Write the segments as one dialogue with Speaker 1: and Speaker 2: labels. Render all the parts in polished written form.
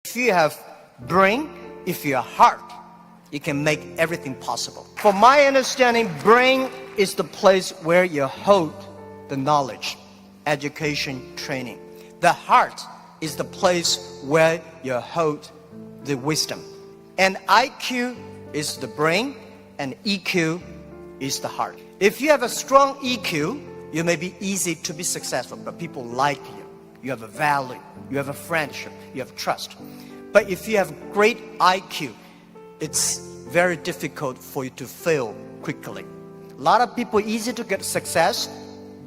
Speaker 1: If you have brain, if you have heart, you can make everything possible. For my understanding, brain is the place where you hold the knowledge, education, training. The heart is the place where you hold the wisdom. And IQ is the brain, and EQ is the heart. If you have a strong EQ, you may be easy to be successful, but people like you. You have a value, you have a friendship, you have trust. But if you have great IQ, it's very difficult for you to fail quickly. A lot of people easy to get success,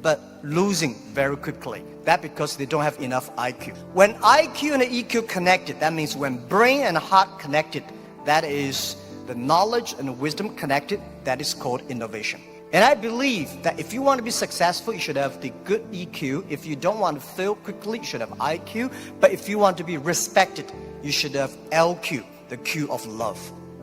Speaker 1: but losing very quickly. That's because they don't have enough IQ. When IQ and EQ connected, that means when brain and heart connected, that is the knowledge and wisdom connected, that is called innovation. And I believe that if you want to be successful, you should have the good EQ. If you don't want to fail quickly, you should have IQ. But if you want to be respected, you should have LQ, the Q of love.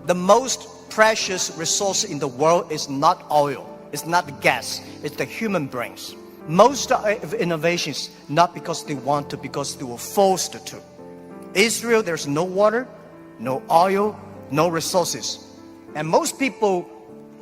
Speaker 1: The most precious resource in the world is not oil, it's not gas, it's the human brains. Most of innovations, not because they want to, because they were forced to. Israel, there's no water, no oil, no resources. And most people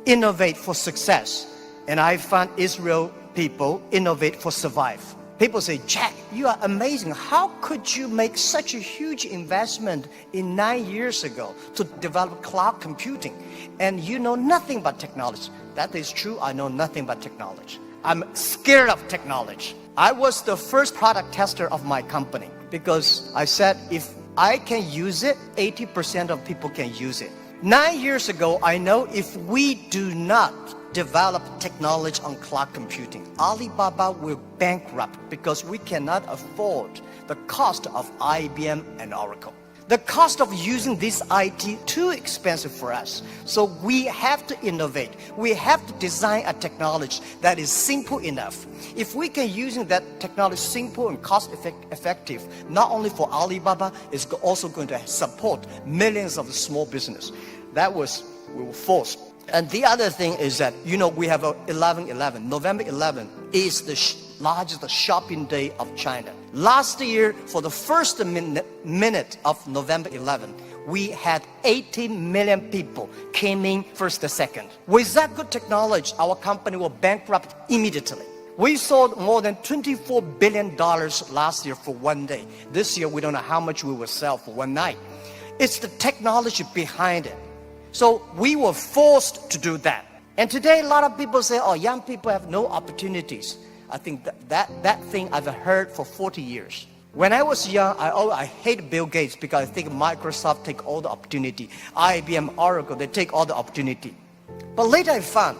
Speaker 1: innovate for success. And I find Israel people innovate for survive. People say, Jack, you are amazing. How could you make such a huge investment in 9 years ago to develop cloud computing? And you know nothing about technology. That is true, I know nothing about technology. I'm scared of technology. I was the first product tester of my company because I said, if I can use it, 80% of people can use it. 9 years ago, I know if we do not develop technology on cloud computing, Alibaba will bankrupt because we cannot afford the cost of IBM and Oracle. The cost of using this IT too expensive for us. So we have to innovate. We have to design a technology that is simple enough. If we can using that technology simple and cost effective, not only for Alibaba, it's also going to support millions of small business. That was, we were forced. And the other thing is that, you know, we have 11/11. November 11 is the largest shopping day of China. Last year, for the first minute of November 11, we had 80 million people came in first to second. With that good technology, our company will bankrupt immediately. We sold more than $24 billion last year for one day. This year, we don't know how much we will sell for one night. It's the technology behind it. So we were forced to do that. And today, a lot of people say, oh, young people have no opportunities. I think that thing I've heard for 40 years. When I was young, I hate Bill Gates because I think Microsoft take all the opportunity. IBM, Oracle, they take all the opportunity. But later I found,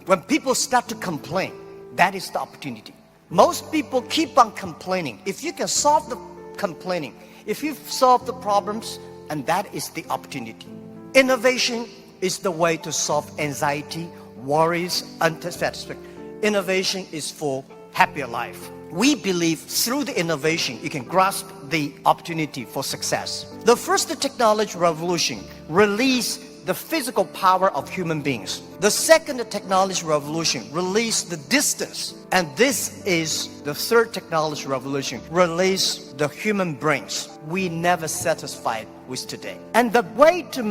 Speaker 1: when people start to complain, that is the opportunity. Most people keep on complaining. If you can solve the complaining, if you solve the problems, and that is the opportunity. Innovation is the way to solve anxiety, worries, unsatisfaction. Innovation is for happier life. We believe through the innovation, you can grasp the opportunity for success. The first technology revolution released the physical power of human beings. The second technology revolution released the distance. And this is the third technology revolution, release the human brains. We never satisfied with today. And the way to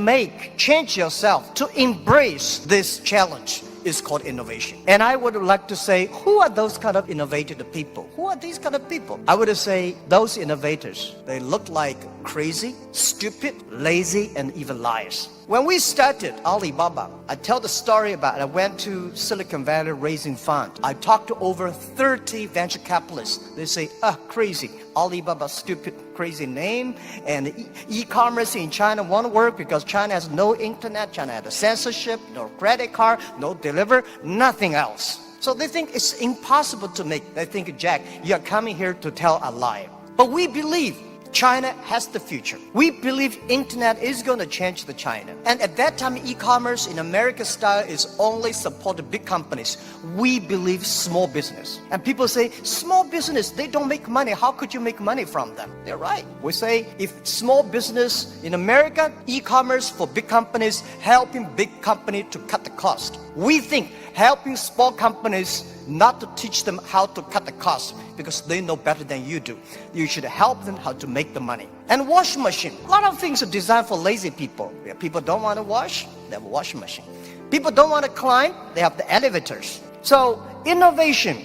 Speaker 1: change yourself, to embrace this challenge is called innovation. And I would like to say, who are those kind of innovative people? Who are these kind of people? I would say those innovators, they look like crazy, stupid, lazy, and even liars. When we started Alibaba, I tell the story about I went to Silicon Valley raising fund. I talked to over 30 venture capitalists. They say, crazy. Alibaba, stupid, crazy name. And e-commerce in China won't work because China has no internet, China has a censorship, no credit card, no deliver, nothing else. So they think it's impossible to make. They think, Jack, you're coming here to tell a lie. But we believe China has the future. We believe internet is going to change the China. And at that time, e-commerce in American style is only supported big companies. We believe small business. And people say, small business, they don't make money. How could you make money from them? They're right. We say, if small business in America, e-commerce for big companies, helping big company to cut the cost. We think helping small companies not to teach them how to cut the cost because they know better than you do. You should help them how to make the money. And washing machine. A lot of things are designed for lazy people. People don't want to wash, they have a washing machine. People don't want to climb, they have the elevators. So innovation,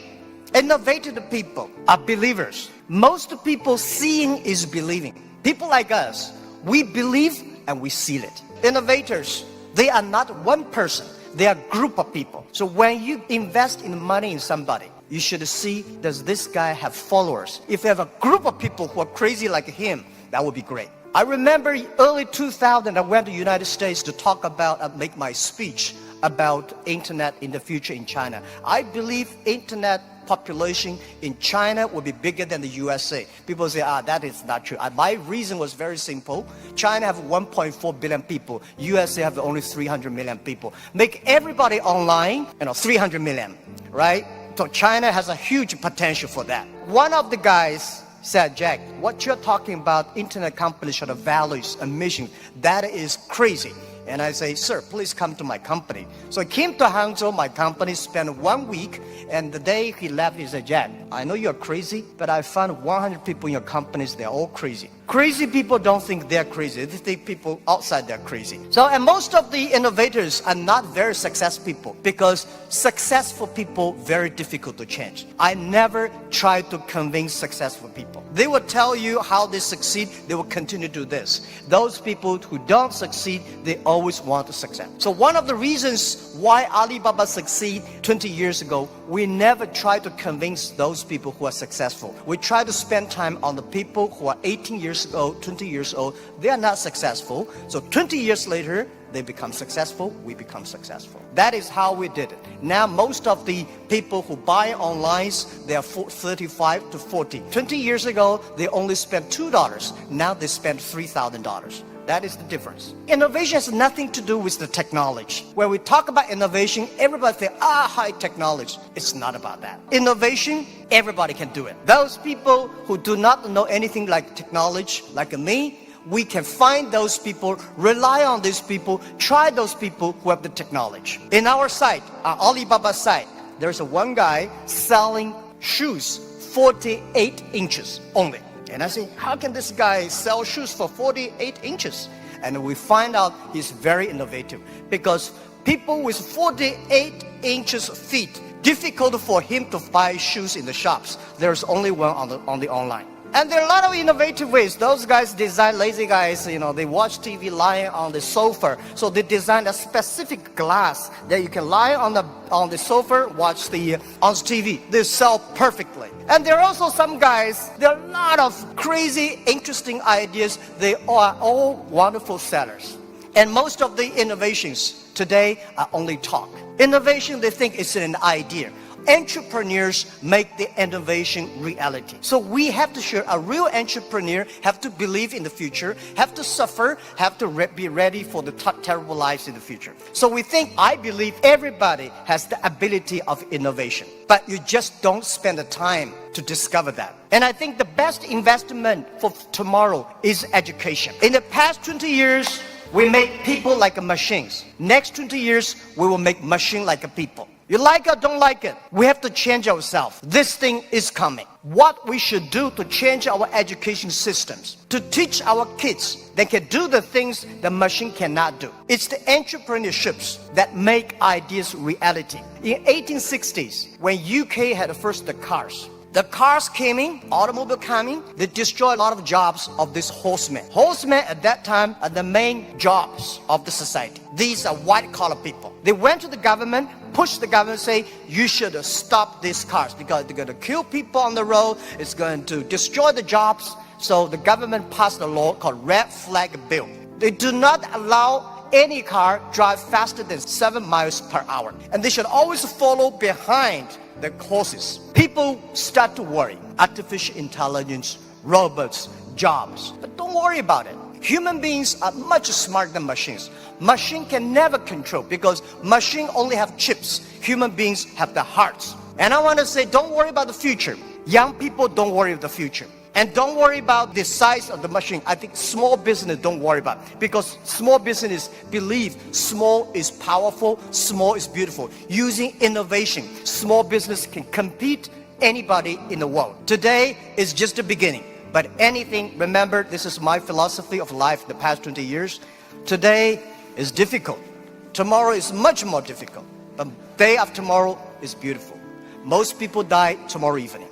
Speaker 1: innovative people are believers. Most people seeing is believing. People like us, we believe and we seal it. Innovators, they are not one person. They are a group of people. So when you invest in money in somebody, you should see, does this guy have followers? If you have a group of people who are crazy like him, that would be great. I remember early 2000, I went to the United States to talk about, make my speech about internet in the future in China. I believe internet population in China will be bigger than the USA. People say, that is not true. My reason was very simple. China have 1.4 billion people. USA have only 300 million people. Make everybody online, 300 million, right? So China has a huge potential for that. One of the guys said, Jack, what you're talking about, internet companies should have values and mission, that is crazy. And I say, sir, please come to my company. So I came to Hangzhou, my company, spent 1 week, and the day he left, he said, Jack, I know you're crazy, but I found 100 people in your companies, they're all crazy. Crazy people don't think they're crazy, they think people outside they're crazy. So, and most of the innovators are not very successful people, because successful people, very difficult to change. I never try to convince successful people. They will tell you how they succeed, they will continue to do this. Those people who don't succeed, they always want to succeed. So one of the reasons why Alibaba succeed 20 years ago, we never try to convince those people who are successful. We try to spend time on the people who are 18 years old, 20 years old. They are not successful. So 20 years later, they become successful, we become successful. That is how we did it. Now most of the people who buy online, they are 35 to 40. 20 years ago, they only spent $2. Now they spend $3,000. That is the difference. Innovation has nothing to do with the technology. When we talk about innovation, everybody thinks, high technology. It's not about that. Innovation, everybody can do it. Those people who do not know anything like technology, like me, we can find those people, rely on these people, try those people who have the technology. In our site, our Alibaba site, there's one guy selling shoes 48 inches only. And I say, how can this guy sell shoes for 48 inches? And we find out he's very innovative, because people with 48 inches feet, difficult for him to buy shoes in the shops. There's only one on the online. And there are a lot of innovative ways. Those guys design, lazy guys, they watch TV lying on the sofa. So they design a specific glass that you can lie on the sofa, watch on TV. They sell perfectly. And there are also some guys, there are a lot of crazy, interesting ideas. They are all wonderful sellers. And most of the innovations today are only talk. Innovation, they think it's an idea. Entrepreneurs make the innovation reality. So we have to share, a real entrepreneur have to believe in the future, have to suffer, have to be ready for the terrible lives in the future. So I believe everybody has the ability of innovation, but you just don't spend the time to discover that. And I think the best investment for tomorrow is education. In the past 20 years, we make people like machines. Next 20 years, we will make machine like people. You like it or don't like it, we have to change ourselves. This thing is coming. What we should do to change our education systems, to teach our kids they can do the things the machine cannot do. It's the entrepreneurships that make ideas reality. In 1860s, when UK had first the cars came in, automobile coming, they destroyed a lot of jobs of these horsemen. Horsemen at that time are the main jobs of the society. These are white-collar people. They went to the government, pushed the government, say, you should stop these cars because they're going to kill people on the road, it's going to destroy the jobs. So the government passed a law called Red Flag Bill. They do not allow any car drive faster than 7 miles per hour. And they should always follow behind the horses. People start to worry. Artificial intelligence, robots, jobs. But don't worry about it. Human beings are much smarter than machines. Machine can never control because machine only have chips. Human beings have the hearts. And I want to say, don't worry about the future. Young people, don't worry about the future. And don't worry about the size of the machine. I think small business don't worry about, because small business believe small is powerful, small is beautiful. Using innovation, small business can compete anybody in the world. Today is just the beginning, but anything, remember, this is my philosophy of life the past 20 years. Today is difficult. Tomorrow is much more difficult. But day after tomorrow is beautiful. Most people die tomorrow evening.